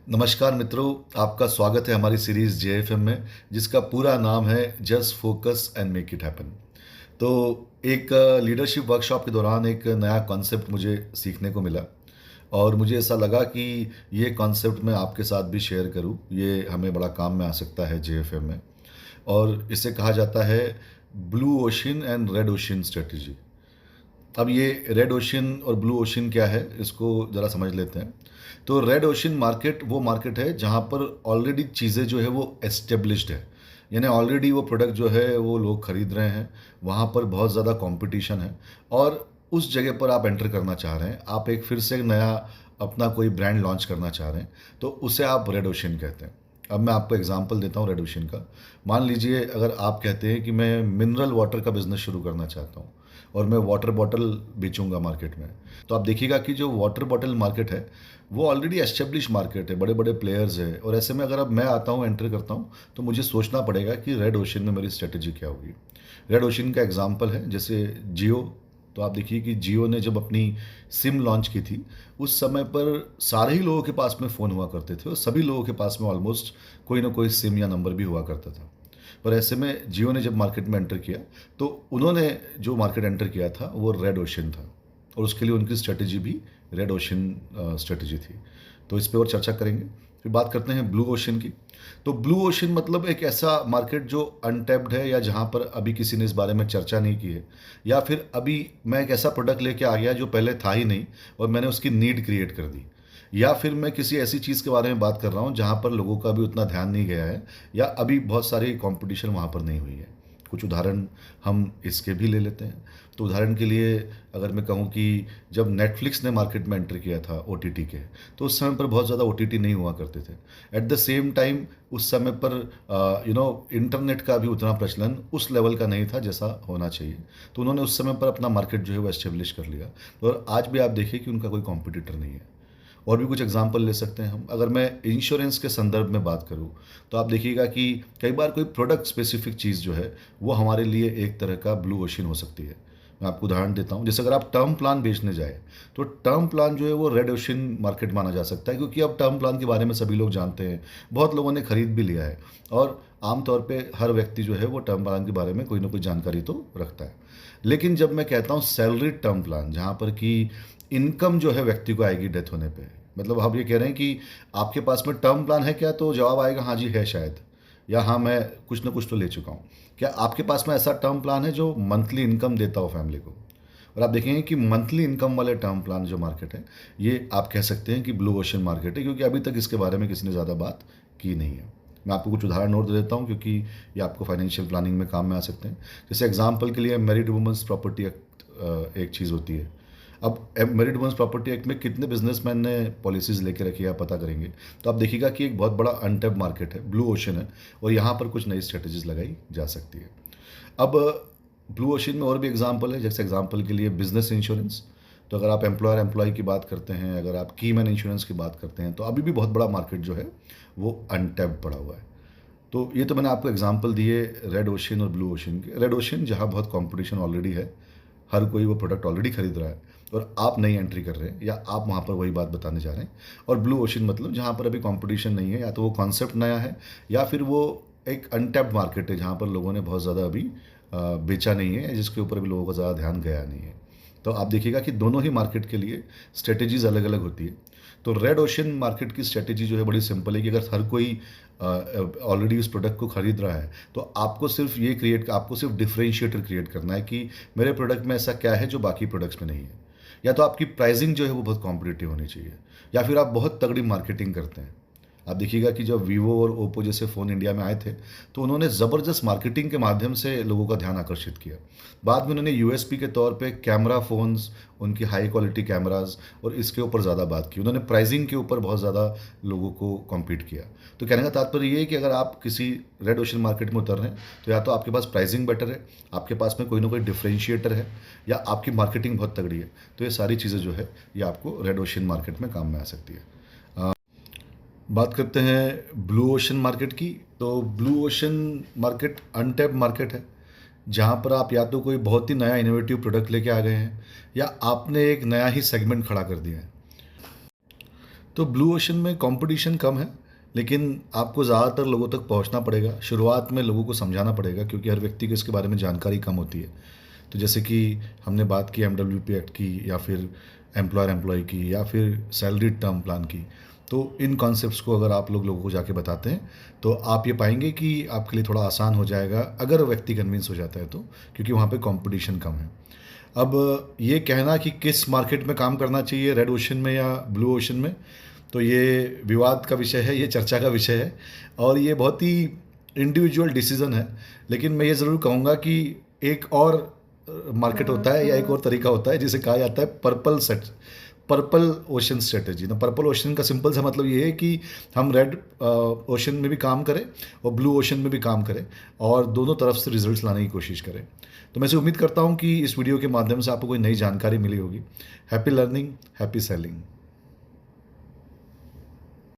नमस्कार मित्रों, आपका स्वागत है हमारी सीरीज़ जेएफएम में, जिसका पूरा नाम है just focus and make it happen. तो एक लीडरशिप वर्कशॉप के दौरान एक नया कॉन्सेप्ट मुझे सीखने को मिला और मुझे ऐसा लगा कि ये कॉन्सेप्ट मैं आपके साथ भी शेयर करूं। ये हमें बड़ा काम में आ सकता है जेएफएम में। और इसे कहा जाता है blue ocean and red ocean strategy. अब ये रेड ओशन और ब्लू ओशन क्या है, इसको ज़रा समझ लेते हैं। तो रेड ओशन मार्केट वो मार्केट है जहाँ पर ऑलरेडी चीज़ें जो है वो एस्टेब्लिश्ड है, यानी ऑलरेडी वो प्रोडक्ट जो है वो लोग खरीद रहे हैं, वहाँ पर बहुत ज़्यादा कंपटीशन है और उस जगह पर आप एंटर करना चाह रहे हैं, आप एक फिर से नया अपना कोई ब्रांड लॉन्च करना चाह रहे हैं, तो उसे आप रेड ओशन कहते हैं। अब मैं आपको एग्जांपल देता हूँ रेड ओशन का। मान लीजिए अगर आप कहते हैं कि मैं मिनरल वाटर का बिज़नेस शुरू करना चाहता हूँ और मैं वाटर बॉटल बेचूंगा मार्केट में, तो आप देखिएगा कि जो वाटर बॉटल मार्केट है वो ऑलरेडी एस्टेब्लिश मार्केट है, बड़े बड़े प्लेयर्स है। और ऐसे में अगर अब मैं आता हूँ, एंटर करता हूँ, तो मुझे सोचना पड़ेगा कि रेड ओशन में मेरी स्ट्रेटजी क्या होगी। रेड ओशन का एग्जाम्पल है जैसे जियो। तो आप देखिए कि जियो ने जब अपनी सिम लॉन्च की थी, उस समय पर सारे ही लोगों के पास में फ़ोन हुआ करते थे और सभी लोगों के पास में ऑलमोस्ट कोई ना कोई सिम या नंबर भी हुआ करता था। पर ऐसे में जियो ने जब मार्केट में एंटर किया, तो उन्होंने जो मार्केट एंटर किया था वो रेड ओशन था और उसके लिए उनकी स्ट्रेटजी भी रेड ओशन स्ट्रेटजी थी। तो इस पे और चर्चा करेंगे। फिर बात करते हैं ब्लू ओशन की। तो ब्लू ओशन मतलब एक ऐसा मार्केट जो अनटैप्ड है, या जहाँ पर अभी किसी ने इस बारे में चर्चा नहीं की है, या फिर अभी मैं एक ऐसा प्रोडक्ट लेके आ गया जो पहले था ही नहीं और मैंने उसकी नीड क्रिएट कर दी, या फिर मैं किसी ऐसी चीज़ के बारे में बात कर रहा हूँ जहाँ पर लोगों का भी उतना ध्यान नहीं गया है, या अभी बहुत सारी कंपटीशन वहाँ पर नहीं हुई है। कुछ उदाहरण हम इसके भी ले लेते हैं। तो उदाहरण के लिए अगर मैं कहूँ कि जब नेटफ्लिक्स ने मार्केट में एंटर किया था ओटीटी के, तो उस समय पर बहुत ज़्यादा ओटीटी नहीं हुआ करते थे। एट द सेम टाइम उस समय पर इंटरनेट का भी उतना प्रचलन उस लेवल का नहीं था जैसा होना चाहिए। तो उन्होंने उस समय पर अपना मार्केट जो है वो एस्टेब्लिश कर लिया, और आज भी आप देखिए कि उनका कोई कॉम्पिटिटर नहीं है। और भी कुछ एग्जाम्पल ले सकते हैं हम। अगर मैं इंश्योरेंस के संदर्भ में बात करूं, तो आप देखिएगा कि कई बार कोई प्रोडक्ट स्पेसिफिक चीज़ जो है वो हमारे लिए एक तरह का ब्लू ओशन हो सकती है। मैं आपको उदाहरण देता हूं, जैसे अगर आप टर्म प्लान बेचने जाए, तो टर्म प्लान जो है वो रेड ओशन मार्केट माना जा सकता है, क्योंकि अब टर्म प्लान के बारे में सभी लोग जानते हैं, बहुत लोगों ने खरीद भी लिया है और आमतौर पर हर व्यक्ति जो है वो टर्म प्लान के बारे में कोई ना कोई जानकारी तो रखता है। लेकिन जब मैं कहता हूँ सैलरी टर्म प्लान, जहाँ पर कि इनकम जो है व्यक्ति को आएगी डेथ होने पे, मतलब हम ये कह रहे हैं कि आपके पास में टर्म प्लान है क्या, तो जवाब आएगा हाँ जी है शायद, या हाँ मैं कुछ ना कुछ तो ले चुका हूँ। क्या आपके पास में ऐसा टर्म प्लान है जो मंथली इनकम देता हो फैमिली को? और आप देखेंगे कि मंथली इनकम वाले टर्म प्लान जो मार्केट है, ये आप कह सकते हैं कि ब्लू ओशन मार्केट है, क्योंकि अभी तक इसके बारे में किसी ने ज़्यादा बात की नहीं है। मैं आपको कुछ उदाहरण और दे देता हूँ, क्योंकि ये आपको फाइनेंशियल प्लानिंग में काम में आ सकते हैं। जैसे एग्जाम्पल के लिए मैरिड वुमेंस प्रॉपर्टी एक्ट एक चीज़ होती है। अब मैरिड वुमेंस प्रॉपर्टी एक्ट में कितने बिजनेसमैन ने पॉलिसीज़ लेके रखी है आप पता करेंगे, तो आप देखिएगा कि एक बहुत बड़ा अनटैप्ड मार्केट है, ब्लू ओशन है, और यहाँ पर कुछ नई स्ट्रेटजीज लगाई जा सकती है। अब ब्लू ओशन में और भी एग्जाम्पल है, जैसे एग्जाम्पल के लिए बिजनेस इंश्योरेंस। तो अगर आप एम्प्लॉयर एम्प्लॉय की बात करते हैं, अगर आप की मैन इंश्योरेंस की बात करते हैं, तो अभी भी बहुत बड़ा मार्केट जो है वो अनटैप्ड पड़ा हुआ है। तो ये तो मैंने आपको एग्जाम्पल दिए रेड ओशन और ब्लू ओशन के। रेड ओशन जहाँ बहुत कंपटीशन ऑलरेडी है, हर कोई वो प्रोडक्ट ऑलरेडी खरीद रहा है और आप नई एंट्री कर रहे हैं, या आप वहाँ पर वही बात बताने जा रहे हैं। और ब्लू ओशन मतलब जहाँ पर अभी कंपटीशन नहीं है, या तो वो कॉन्सेप्ट नया है, या फिर वो एक अनटैप्ड मार्केट है जहाँ पर लोगों ने बहुत ज़्यादा अभी बेचा नहीं है, जिसके ऊपर भी लोगों का ज़्यादा ध्यान गया नहीं है। तो आप देखिएगा कि दोनों ही मार्केट के लिए स्ट्रेटेजीज अलग अलग होती है। तो रेड ओशन मार्केट की स्ट्रेटेजी जो है बड़ी सिंपल है कि अगर हर कोई ऑलरेडी उस प्रोडक्ट को खरीद रहा है, तो आपको सिर्फ डिफरेंशिएटर क्रिएट करना है कि मेरे प्रोडक्ट में ऐसा क्या है जो बाकी प्रोडक्ट्स में नहीं है। या तो आपकी प्राइसिंग जो है वो बहुत कॉम्पिटिटिव होनी चाहिए, या फिर आप बहुत तगड़ी मार्केटिंग करते हैं। आप देखिएगा कि जब वीवो और ओप्पो जैसे फ़ोन इंडिया में आए थे, तो उन्होंने ज़बरदस्त मार्केटिंग के माध्यम से लोगों का ध्यान आकर्षित किया। बाद में उन्होंने यूएसपी के तौर पे कैमरा फ़ोन्स, उनकी हाई क्वालिटी कैमराज, और इसके ऊपर ज़्यादा बात की। उन्होंने प्राइसिंग के ऊपर बहुत ज़्यादा लोगों को कॉम्पीट किया। तो कहने का तात्पर्य ये है कि अगर आप किसी रेड ओशन मार्केट में उतर रहे हैं, तो या तो आपके पास प्राइसिंग बेटर है, आपके पास में कोई ना कोई डिफरेंशिएटर है, या आपकी मार्केटिंग बहुत तगड़ी है। तो ये सारी चीज़ें जो है ये आपको रेड ओशन मार्केट में काम में आ सकती है। बात करते हैं ब्लू ओशन मार्केट की। तो blue ocean market untapped market है, जहाँ पर आप या तो कोई बहुत ही नया इनोवेटिव प्रोडक्ट लेके आ गए हैं, या आपने एक नया ही सेगमेंट खड़ा कर दिया है। तो ब्लू ओशन में कंपटीशन कम है, लेकिन आपको ज़्यादातर लोगों तक पहुंचना पड़ेगा। शुरुआत में लोगों को समझाना पड़ेगा क्योंकि हर व्यक्ति को इसके बारे में जानकारी कम होती है। तो जैसे कि हमने बात की एमडब्ल्यूपी एक्ट की, या फिर एम्प्लॉयर एम्प्लॉय की, या फिर सैलरी टर्म प्लान की, तो इन कॉन्सेप्ट्स को अगर आप लोगों को जाके बताते हैं तो आप ये पाएंगे कि आपके लिए थोड़ा आसान हो जाएगा, अगर व्यक्ति कन्विंस हो जाता है तो, क्योंकि वहाँ पे कंपटीशन कम है। अब ये कहना कि किस मार्केट में काम करना चाहिए, रेड ओशन में या ब्लू ओशन में, तो ये विवाद का विषय है, ये चर्चा का विषय है, और ये बहुत ही इंडिविजुअल डिसीजन है। लेकिन मैं ये ज़रूर कहूँगा कि एक और मार्केट होता है या एक और तरीका होता है जिसे कहा जाता है पर्पल ओशन स्ट्रेटेजी। ना, पर्पल ओशन का सिंपल सा मतलब ये है कि हम रेड ओशन में भी काम करें और ब्लू ओशन में भी काम करें, और दोनों तरफ से रिजल्ट्स लाने की कोशिश करें। तो मैं से उम्मीद करता हूँ कि इस वीडियो के माध्यम से आपको कोई नई जानकारी मिली होगी। Happy learning, happy selling.